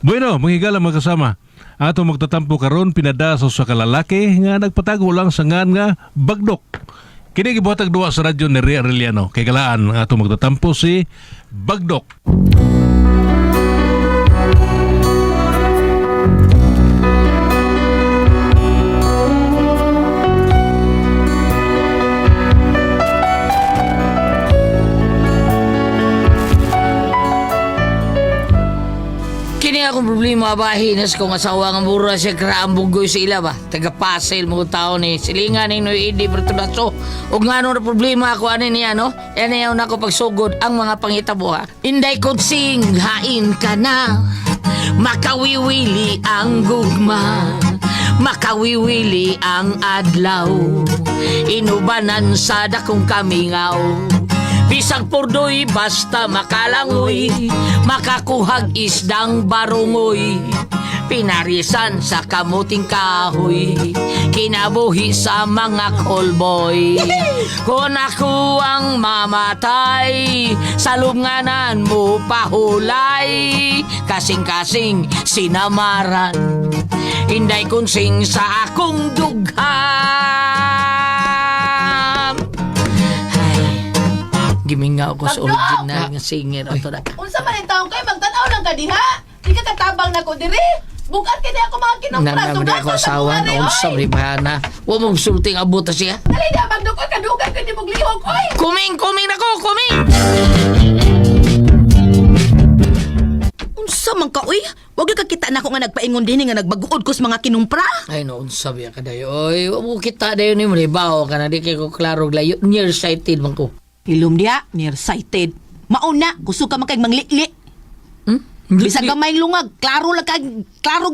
Bueno, manghigala mga kasama. Ato magtatampo karon pinadaso sa kalalaki nga nagpatago lang sa ngan nga bagdok. Kini gibuhatag duwa sa radyo ni Ria Arellano. Kay galaan ato magtatampo si Bagdok. Kini akong problema bahin nas kong asawa nga mura siya kraambog goy sa ila ba. Taga-pasil mo tao ni silingan ni no idi bertudaso. O nga na problema ako ani niya no. Yan yaw na ko pagsugod ang mga pangitabo ha. Inday kong sing hain ka na. Makawiwili ang gugma. Makawiwili ang adlaw. Inubanan sa dakong kamingaw. Bisag purdoy basta makalangoy, makakuhag isdang barungoy, pinarisan sa kamuting kahoy, kinabuhi sa mga callboy. Kung ako ang mamatay, sa lubnganan mo pahulay, kasing-kasing sinamaran, hinday kunsing sa akong dughan. Gimingaw ko sa original nga singer ato na. Unsa man ang taong kayo, magtanaw lang ka diha. Di ka katabang na ko diri. Bukan kini ako mga kinumpra. Nanamari ako asawa na unsa rin bahana. Huwag mong sulting abuta siya. Dali na, magdukot ka dugan ka di maglihok, oy. Kuming na ko, kuming! Unsa man ka, oy? Wag ka kita na ako nga nagpaingon din nga nagbaguod ko sa mga kinumpra. Ay no, unsa biya ka dayo. Oy, huwag mo kita dayo ni Maribaw ka na di kay ko klaro glayo. Nearsighted man ko. Hilom dia, nearsighted. Mauna, gusto ka makay manglikli. Bisag ka may lungag, klaro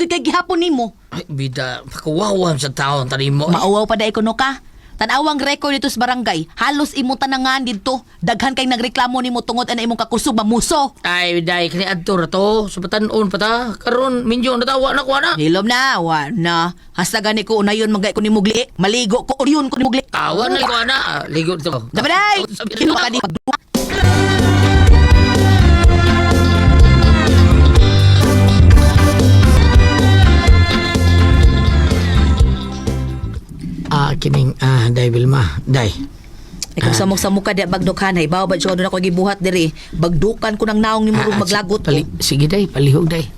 gid kay gihapon nimo. Ay, bida, pakuwawan sa taon tani mo. Mauwaw pa da ikono ka. Tanawang record dito sa barangay, halos imo tanangan dito. Daghan kay nagreklamo nimo tungod ana imong kakusog mamuso. Ay, biday, kani adto ra to. Sa batanon pa ta. Karon, minyo na tawa na ko na. Hilom na, wa na. Hasta gani ko unayon magay ko ni mugli. Maligo ko uryon ko ni mugli. Tawa na ko na. Ligo dito. Dabaday! Kino ka di pagduwa? Day Vilma, day. Ikaw samok-samok ka di bagdokan hay. Bawa ba siya doon ako gibuhat diri. Bagdukan ko ng naong ni murong maglagot ko. Sige day, palihog day.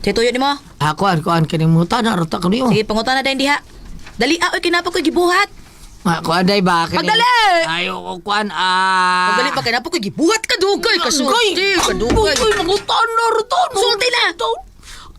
Tituyo ni mo? Kuan kini mo ta na rota ko niyo. Sige, pangutan na din diha. Dali, oy, kinapa ko gibuhat. Kuan day ba kini? Pagdali! Ayo ko kuan Pagdali pa kinapa ko gibuhat ka dugay. Kasulti, kadugay. Uy, mangutan na rota. Sulti na!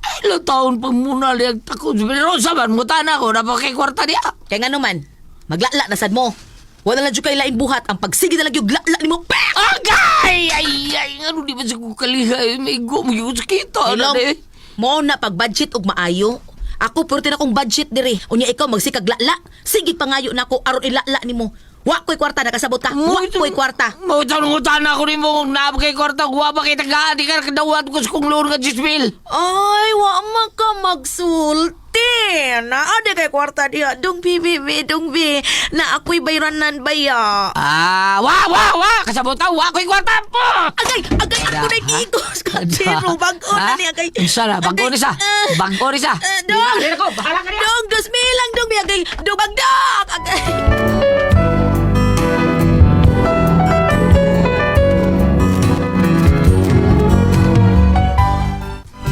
Ay, ilang taon pa muna liag tako. Pero saban, mutan ako, napakikwarta niya. Kaya nga naman, maglala na sad mo. Wala lang dyan kay laing buhat. Ang pagsige na lang yung glala ni mo. Agay! Ay, ano di ba sa kukalihay? May go mo yung kita. Ilong, mo na pag-budget og maayo. Ako puro akong budget diri. Unya ikaw magsikag lala. Sige pangayo na ako aron ilala ni mo. Wa ko'y kwarta nakasabot ta. Wa ko'y kwarta. Mo tanong-utan ako ni mo kung napakay kwarta. Wa ba kita ka? Di ka kadawat ko sa kong loon ka Gismil. Ay, wa man ka magsulti. Naade kay kwarta diha. Dong bi. Na ako'y bayranan baya. Wa! Kasabot ta, wa ko'y kwarta po! Agay, ako na gigos ka. Pero bago na ni agay. Isa na, bago ni sa. Bago ni sa. Dong! Dila ko, bahala ka niya. Dong, 2,000 lang dong, agay. Dong, bagdak! Agay.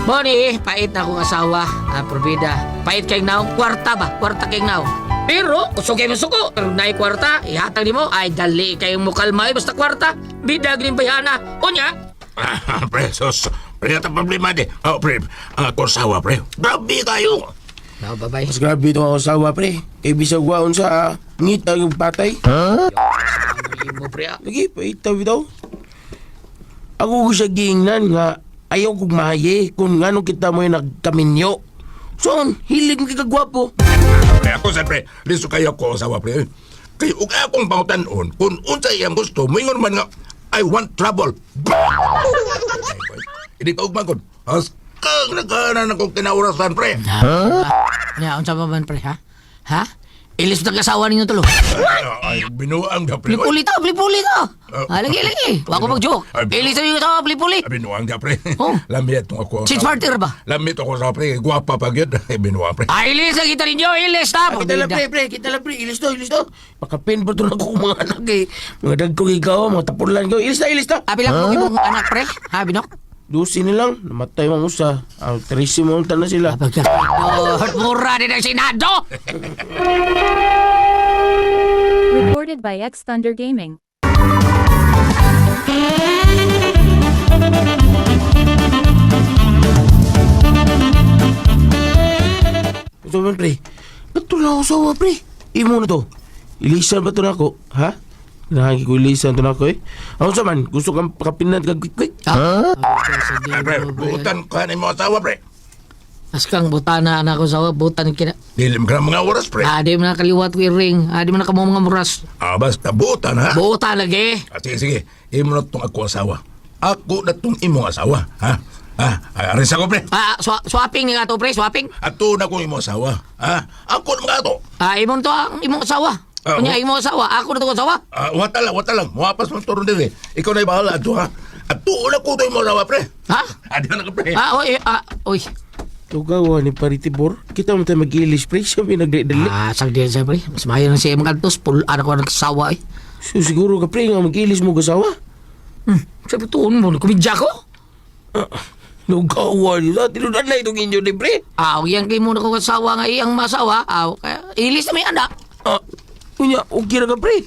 Moni, pait na akong asawa. Probida. Pait kay naong kwarta ba? Kwarta kay naong. Pero, kusog kayo masuko. Pero naay kwarta, ihatag ni mo. Ay, dali kayong mukalmay. Basta kwarta. Bidag rin bayana. O niya? Pre, sos. Pre, ito problema di. Pre, ako asawa, pre. Grabe kayo. No, babay. Mas grabe itong ako asawa, pre. Kay bisag waon sa ngit ang patay. Mo, pre. Lagi, paitaw ito. Ako ko siya gingnan nga ayaw kong mahaye kung ngano kita mo yung nagkaminyo. So, hilig ng kagwapo. Pre, ako sa pre. Liso kayo ako asawa, pre. Kayo, kung akong pangutanon, kung unsa iyang gusto, moingon man nga, I want trouble. Hindi ka ugmagod. Haskang nagkahanan akong kinaurasan, pre. Ya, unsa ba man, pre, ha? Ha? Ilis na kasawa ninyo tulo. Ay, binuang ka, pre. Puli-puli to, puli-puli to. Lagi. Wako mag-joke. Ay, Ilis na yung kasawa, puli-puli. Binuang ka, pre. Oh. Lamit ako. Cheat partner ba? Lamit ako sa pre. Guwapa pa yun. Binuang, pre. Ilis na kita ninyo, ilis na. Kita lang pre, kita lang pre, ilis to. Makapin pa to na ko mga anak eh. Mga dagkong ikaw, mga tapulan ko, ilis to. Abi lang mo imong anak pre. Ha, binok? Dusi nilang, namatay mga usa. Trisi mo na sila. Pagkat mura din ang Senado. Recorded by X Thunder Gaming. Ito man pre, ba't to lang ako sawa pre? Imo na to. Ilisan ba to na ako? Ha? Nahangi ko ilisan to na ako eh. Ako sa man, gusto kang pakapinan ka quick. Ay, pre. Buutan ka na yung mga asawa, pre. Askang butana anak ko sa butan kina. Dilim ka ng mga oras, pre. Di mo na kaliwat ko yung ring. Di mo na kamo mga muras. Basta buutan, ha? Buta lagi. Sige. Imo na itong ako asawa. Ako na itong imong asawa, ha? Aris ako, pre. Swapping ni nga to pre, swapping. Ato na kong imong asawa, ha? Ako na mga ato. Imong to ang imong asawa. Kunya imong asawa, ako na to asawa. Wata lang. Muapas mong turun din, eh. Ikaw na ibahala, ato, ha? Ato na ko ito imong asawa, pre. Ha? Adi na ka, pre. Oy. Tugawa ni Paritibor, kita mo tayo mag-ilis pre, siya may nagdadali. Sagdi siya pre. Mas mayo na siya mga kantos, anak ko nagsawa eh. So siguro ka pre, nga mag-ilis mo kasawa? Sabi tuon mo, kumidya ko. Tugawa niya, tinudan na itong inyo ni pre. Yang kayo muna ko kasawa nga iyang masawa. Kaya ilis na may anak. Kunya, okay na ka pre.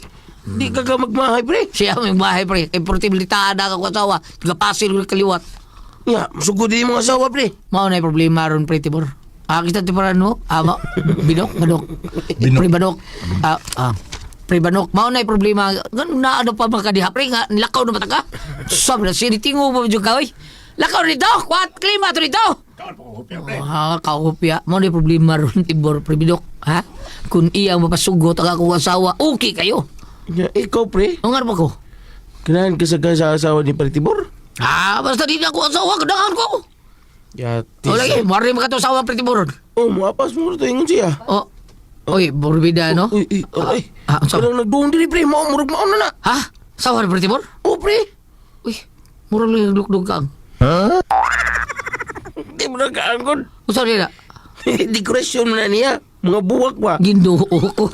Di ka magmahay pre. Siya may bahay pre. Kaya portibilitaan na ako kasawa. Tigapasil ko kaliwat. Ya, masugod din yung mga asawa pre. Mao na yung problema ron pre Tibor. Kita ti para no? Binok. Pre banok. Pre banok. Mao na yung problema. Ganun na ano pa makadiha pre nga nilakaw na mataka. Sabi na sinitingo mo dyan ka oy. Lakaw rito! Kuat klima to rito! Kaupya. Mao na yung problema ron Tibor pre binok. Ha? Kung iyang mapasugot ang akong asawa, okay kayo. Ya, ikaw pre, Ang ano ba ko? kanahan ka sa asawa ni Paritibor? Basta di na ako asawa, kadahan ko. Ya, O lagi, mari mga ito asawa pre Tibor. muapas mo ito yung siya. Oy, burbida no? Uy, Ang sabi. Parang nagdoon din pre, murag na na. Ha? Sawa na pre Tibor? O pre, Uy, mura lang yung lukdog kang. di mo nagkaangkon. Usaw nila? Dekorasyon na niya, mga buwak ba? Ginoo ko.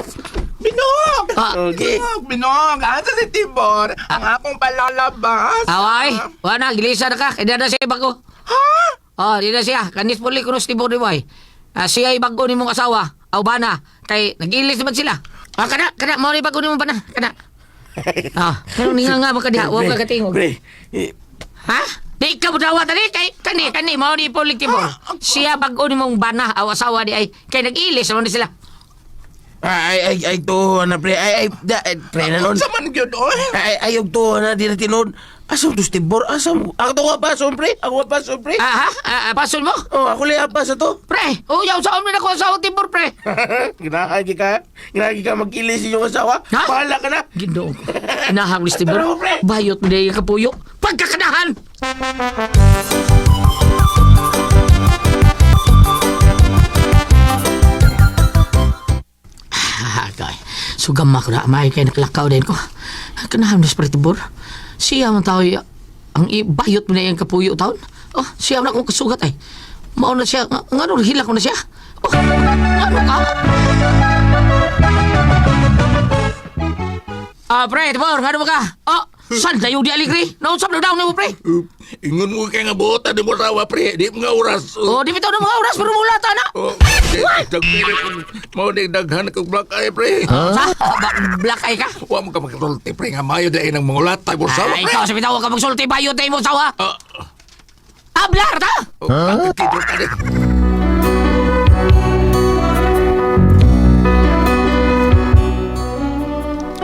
Binog! Okay. Binog! Asa si Tibor? Ang akong palalabas. Away, wala, gilisa na ka. Kaya na siya bago. Ha? Di na siya. Kanis puli ko si Tibor di ba? Siya ay bago ni mong asawa. Aw ba na? Kay nag-ilis naman sila. Kana, mo ni bago ni mong ba na? Kana. Pero nga nga makadiha. Huwag ka katingog. Pre, Ha? Di ka mo dawa tali kay kani mao ni Polik Tibor. Siya bago ni mong bana aw asawa di ay kay nag-ilis naman ni sila. ay, to na pre, pre na nun. Sa man yun, oy. Ay, to na, di na tinon. Asam to Stibor, asam. Ako to kapason pre, pre. Pasol mo? Ako lang apasa to. Pre, yaw sa amin ako asawa Tibor pre. Ginahagi ka mag-ilis yung asawa. Ha? Bahala ka na. Ginoo. Inahaglis Tibor. Pero, pre. Bayot mo na yung kapuyo. Pagkakanahan! Sugama ko na. May kayo nakalakaw din ko. Kanahan na sa Tibor. Siya man tao ang bayot mo na yung kapuyo taon. Siya man akong kasugat ay. Mao na siya. Nga hilak mo na siya. Ano ka? Pre, Tibor, nga ka? Saan tayo di aligri? Nausap na daw ni mo, pre. Ingon mo kaya nga buota di mo asawa, pre. Di mga oras. Di bitaw na mga oras, pero mula ta na. Mau daghan kag black eye, pre. Sa? Black eye ka? Wa mo ka magsulti, pre. Nga mayo dahil ng mga ulat tayo asawa, pre. Ikaw sa bitaw ka magsulti bayo tayo mo sawa. Blar ta? Pagkakidor ka din.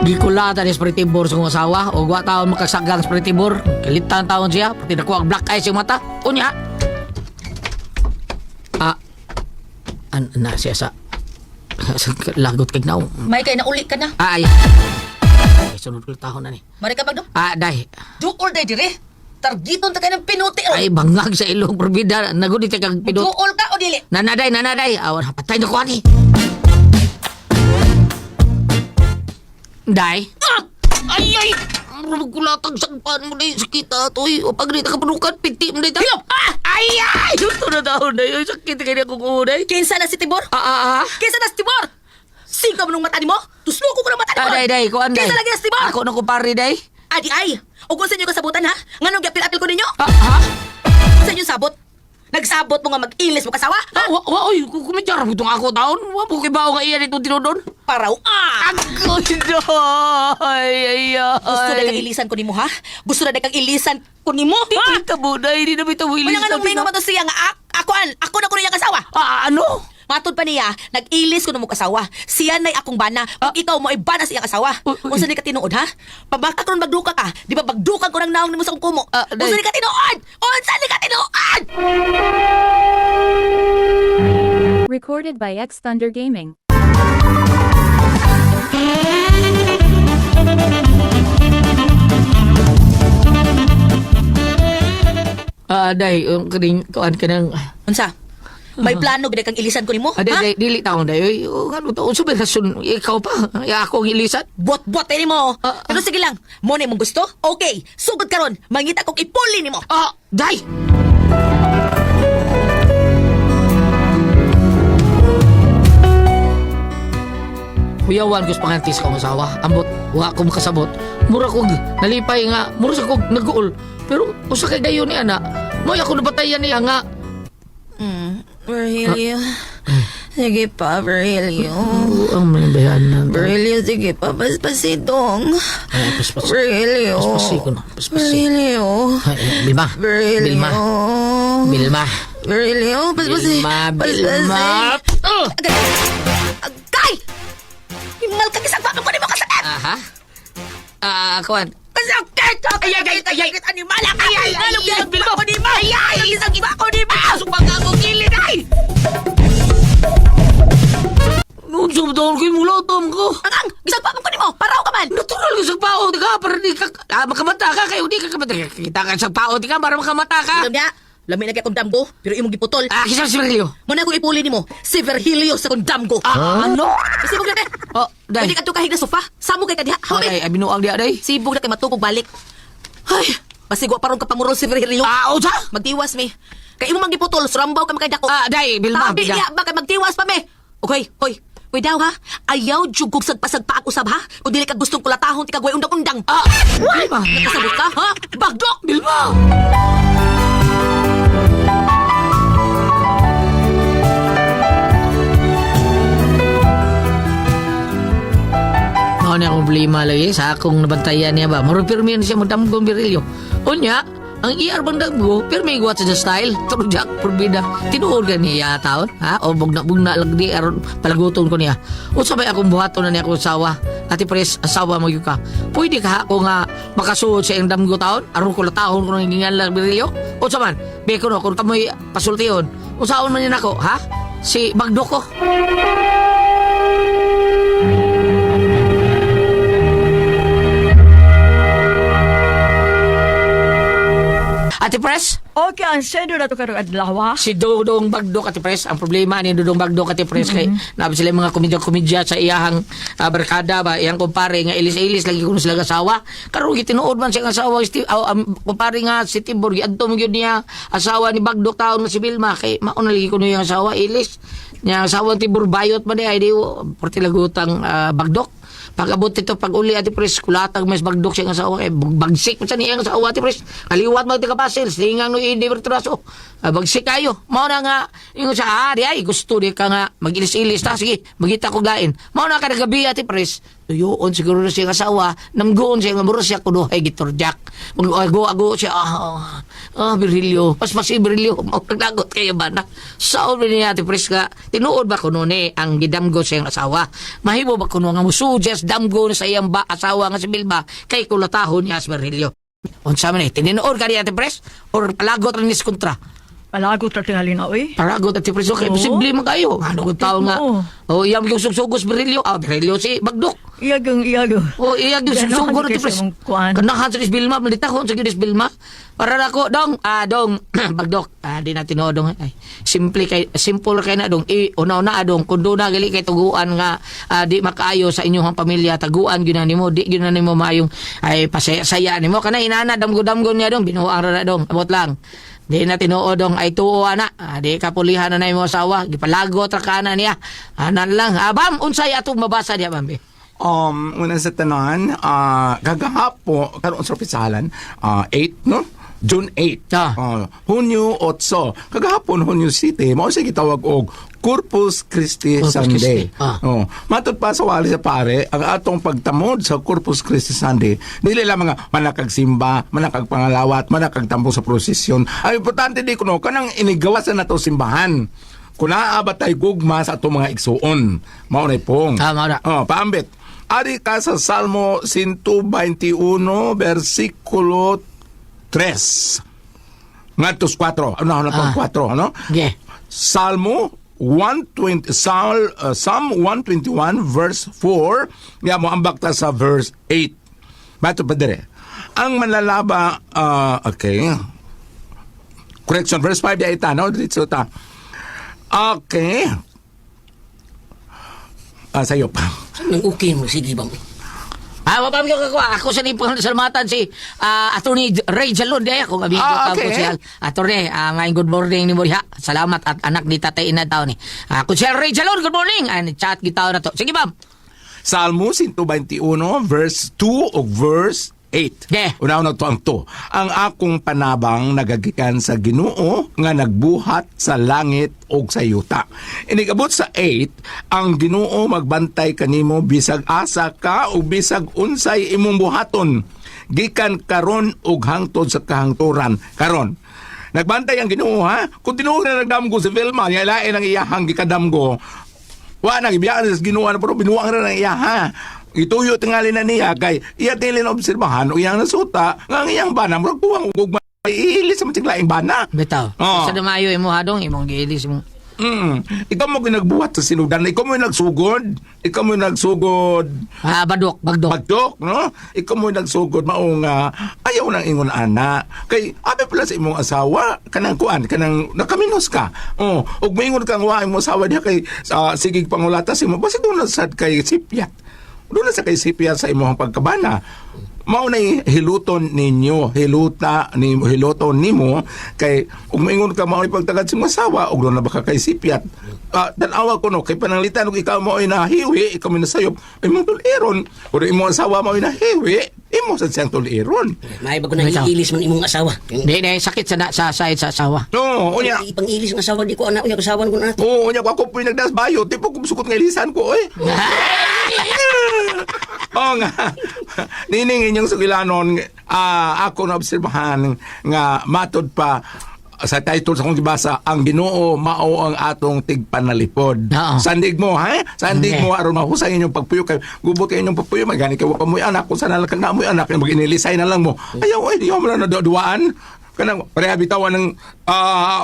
Gikulata ni Spritibor sa kong asawa o gwa taon makasagang Spritibor. Kalitan taon siya, pati nakuha ang black eyes yung mata. Unya. Na siya sa lagot kag naong. May kay nauli ka na. Ay, sunod ko taon na ni. Mari ka bagdo. Day. Duol day dire. Targiton ta kay ng pinuti. Ay, bangag sa ilong prorbida. Nagudit kag pinot. Duol ka o dili? Nanaday. Awan, patay na ko ani. Day? Ay, ay! Marunong kulatang sagpan mo, Day. Sakit ato, eh. O pag rin nakapanukan, pinti mo, Day. Hilom! Ay, ay! Gusto na daw, Day. Ay, sakit ka niya kung Day. Kinsa na si Tibor? Kinsa na si Tibor? Singka mo nung mata ni mo? Tusluko ko ng mata ni mo. Day, kuan, Day. Kinsa lagi na si Tibor? Ako na kumpari, Day. Adi ay. O kung sa inyo kasabutan ha? Nganong gyapil-apil ko ninyo? Ha? Sa inyo sabot? Nagsabot mo nga mag-ilis mo kasawa? Ha? Oy, kumidyar mo itong ako taon. Wa po kibaw nga iyan itong tinodon. Paraw. Ako, Day. Ay, Gusto na kang ilisan ko nimo ha? Gusto na kang ilisan ko nimo? Ha? Kita mo, Day. Di na bitaw ilis. Wala nga nung mingo man to siya nga ako na ko niya kasawa. Ano? Matod pa niya, nag-ilis ko na mo kasawa. Siya na'y akong bana. Kung ikaw mo ay bana sa iyang asawa. Unsa ni ka tinuod, ha? Pabaka ko nang magduka ka. Di ba magdukan ko ng naong ni mo sa kumo? Unsa ni ka tinuod? Unsa ni ka tinuod? Recorded by X Thunder Gaming. Day, kaning kuan ka ng... Unsa? May plano gid kang ilisan ko nimo? Day, dili taon, Day. Ano to? Unsa ba rason? Ikaw pa? Ako ang ilisan? Bot-bot nimo. Pero sige lang, mo na imong gusto? Okay, sugod karon. Mangita kong ipuli nimo. Day! Kuyawan ko sa pangantis ko masawa. Ambot, wa ko makasabot. Mura kog nalipay nga, mura sa kog nag-uol. Pero usa kay dayon ni ana, mo ako nabatayan niya nga. Virgilio. Sige pa, Virgilio. Ang manabayan na. Virgilio, sige pa, paspasidong. Ay, paspas. Virgilio. Paspasi ko na. Paspasi. Virgilio. Bilma. Virgilio. Bilma. Bilma. Virgilio, paspasi. Bilma. Agay! Imal ka kisang paano ko ni mo kasakit! Aha. Kuan. Kasakit! Ay! Animal! Ay! Anong ginagawa ko ni mo? Ay! Anong ginagawa ko ni mo? Sumang ako kilid! Ay! Noon sa matawag ko yung mulatom ko. Angang! Gisang paano ko ni mo? Paraw ka man! Natural ka sa pao, di ka, para di ka, makamata ka, kayo di ka kamata. Kita ka sa pao, di ka, para makamata ka. Alam niya, lami na kaya kong damgo, pero imong giputol. Kisang si Virgilio. Muna akong ipuli ni mo, si Virgilio sa kong damgo. Ano? Kasi mo gano'n Day. Pwede ka tukahig na sofa. Samo kay kadiha. Day, binuang di aday. Sibog na kay matugog balik. Ay, basigwa parang kapamurol si Virgilio. O sa? Magtiwas mi. Kay imo manggiputol, surambaw ka makadako. Day, Bilma. Tabi niya, baka magtiwas pa mi. Okay, hoy. Hoy daw ha, ayaw jugog sagpa-sagpa ako usab ha. Kung dili ka gustong kulatahon, ti kagway undang-undang. Bilma. Nakasabot ka ha? Bagdok! Bilma. Ano niya akong problema lagi sa akong nabantayan niya ba? Marupirmi na siya magdamgong Virilio. O niya, ang IR bang damgo, pirmi guwat sa style. Turjak, purbida. Tinuod ka niya taon, ha? O bugna lang di, aron palaguton ko niya. O sabay akong buhaton na niya akong asawa. Ati pres, asawa mo ka. Pwede ka ako nga makasuod sa iyong damgo taon? Aron ko latahon ko ng hingan lang Virilio? O saman, beko no, kung kamoy pasultiyon. O saon man yun ako, ha? Si Bagdok ko. Ate Pres? Okay, ang sendo na to karong adlaw. Si Dudong Bagdok, Ate Pres. Ang problema ni Dudong Bagdok, Ate Pres, kay nabi sila mga komedya-komedya sa iyahang barkada ba, iyang kumpare nga ilis-ilis lagi kuno sila asawa. Karon gitinuod man siya asawa kumpare nga si Tibor giadto mo gyud niya asawa ni Bagdok taon nga si Bilma kay mauna lagi kuno yung asawa ilis. Nya asawa ni Tibor bayot man ay di porti lagutang Bagdok. Pag-abot ito, pag-uli, Ate Pres, kulatag mas Bagdok siya nga asawa, bagsik mo siya niya nga asawa, Ate Pres, kaliwat magtikapasil, singang no hindi bertraso, bagsik kayo, mauna nga, yung sa di ay, gusto di ka nga, mag-ilis-ilis, ta, sige, magita ko gain, mauna ka na gabi, Ate Pres, tuyoon siguro na siya asawa, namgoon siya, mamuro siya, kuno, ay, gitorjak, mag-ago siya, Virilio, pas si Virilio, maglagot kayo ba na, saon ba niya, Ate Pres, ka, tinuod ba kuno ni, ang gidamgo siyang asawa, mahibo ba kuno nga musudyas, damgo na sa iyang asawa nga si Bilba kay kulatahon niya si Virilio. Unsa man tininood ka ni Ate Pres or palagot rin nis kontra? Palagot na tingali na, uy. Paragot at si Preso kay Oo. posible man kayo. Ano kung tao nga. Oo. O iyang yung sugsugos berilyo. Berilyo si Bagdok. Iyagang. O iyang yung sugsugos Ganahan ti Preso. kasi mong kuhaan. Kanahan sa Bisbilma. Malita ko sa Bisbilma. Para na ko, dong. Dong. Bagdok. Di natin o, dong. Ay, simple kay na, dong. Una-una, dong. Kung doon na gali kay tuguan nga di makaayo sa inyong pamilya. Taguan gyud na nimo. Di gyud na nimo mayong ay pasaya nimo. Kana inana damgo-damgo niya, dong. Binuang ra na, dong. Abot lang. Di na tinuodong ay tuo ana. Di kapulihan na mo asawa. Gipalagot ra ka na niya. Anan lang. Bam, unsay atong mabasa niya, Bambi? Una sa tanan, kagahapo, karoon sa opisalan, 8, no? June 8. Hunyo 8. Kagahapon, Hunyo 7. Mao siya gitawag og Corpus Christi Corpus Sunday. Christi. Matod pa sa wali sa pare, ang atong pagtamod sa Corpus Christi Sunday, dili lang mga manakagsimba, manakagpangalawat, manakagtampo sa prosesyon. Ang importante di kuno, kanang inigawasan na to simbahan. Kung naaabat tayo gugma sa atong mga igsuon. Maunay pong. Mao na. Paambit. Ari ka sa Salmo 121, versikulo 3. Ngadtos 4. Ano na 4, ano? Okay. Salmo 120 Psalm 121 verse 4. Ya mo ambak ta sa verse 8. Mato pa dire. Ang manlalaba okay. Correction verse 5 di ita no dito ta. Okay. Sayo pa. Nang okay mo, sige bang. Mapamig ako sa nipong salamatan si Attorney Ray Jalon. Di ako amigo okay. Kunsihal. Attorney, ngayon good morning ni Moriha. Salamat at anak ni Tatay Inad tao ni. Kunsihal Ray Jalon, good morning. Chat kita na to. Sige bam. Salmo 121 verse 2 o verse 8. Yeah. Una-una to ang to. Ang akong panabang nagagikan sa Ginoo nga nagbuhat sa langit o sa yuta. Inigabot sa 8, ang Ginoo magbantay kanimo bisag asa ka o bisag unsay imong buhaton. Gikan karon og hangtod sa kahangturan. Karon. Nagbantay ang Ginoo ha. Kung tinuod na nagdamgo si Vilma, yalain ang iyahang gikadamgo. Wa na gibiyaan sa Ginoo pero binuang ra ng iya ha. Ituyo tingali na niya kay iya tilin obserbahan o iyang nasuta nga ang iyang bana murag tuwang ug maiilis sa matsiglaing bana. Bitaw. Sa damayo imo hadong imong giilis mo. Ikaw mo ginagbuhat sa sinudan. Ikaw mo yung nagsugod. Ikaw mo yung nagsugod. Bagdok. Bagdok, no? Ikaw mo yung nagsugod. Maong ayaw ng ingon ana. Kay, abe pala sa imong asawa, kanang kuan, kanang nakaminos ka. Ug maingon kang wa imong asawa diha kay sigig pangulatas imo. Basta doon na sad kay sipyat. Doon na sa kay sipyat sa imong pagkabana. Mao nay hiluton ninyo, hiluton nimo kay ug maingon ka mao pagtagad sa masawa ug na baka kay sipyat. Tan-awa ko no kay pananglitan ug ikaw mo ay nahiwi, ikaw man nasayop, imong tuliron. Ug imong asawa mo ay nahiwi, imo sa siyang tuliron. May bago na iilis man imong asawa. Di sakit sa side sa asawa. No, unya. Ipang-ilis ng asawa di ko ana unya kasawan ko na. Oo, unya ako po nagdas bayo, tipo ko sukot nga ilisan ko oy. Oo nga. Nining inyong sugilanon, ako na obserbahan nga matod pa sa title sa kong gibasa, ang Ginoo mao ang atong tigpanalipod. Sandig mo, ha? Sandig mo aron mahusay inyong pagpuyo kay gubot kay inyong pagpuyo magani kay wa pa mo'y anak kung sana lang kang namoy anak mag inilisay na lang mo. Ayaw oy, di mo na duwaan. Kanang pareha bitawan ng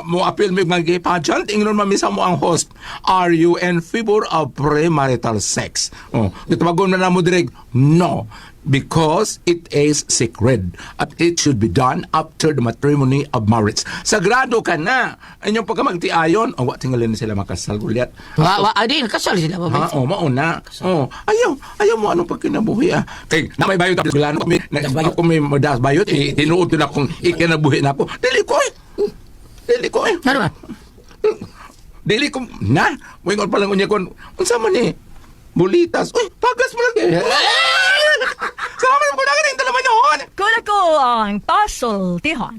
mo appeal mo mga gay pageant, ingnon mamisa mo ang host. Are you in favor of premarital sex? Gitawagon na mo direk, no. Because it is sacred at it should be done after the matrimony of marriage. Sagrado ka na. Inyong pagkamagtiayon, wa tingalin sila makasal gulyat. Din, kasal sila ba? Mauna. Ayaw mo anong pagkinabuhi Kay, na may bayot ako bilano. Ako may madas bayot, tinuod na akong ikinabuhi na ako. Dili ko Ano ba? Dili ko, na. Wingon pa lang unya kon. Unsa man bulitas. Uy, pagas mo lang Salamat mo na ka rin, dalaman yun. Kung ako ang pasultihan.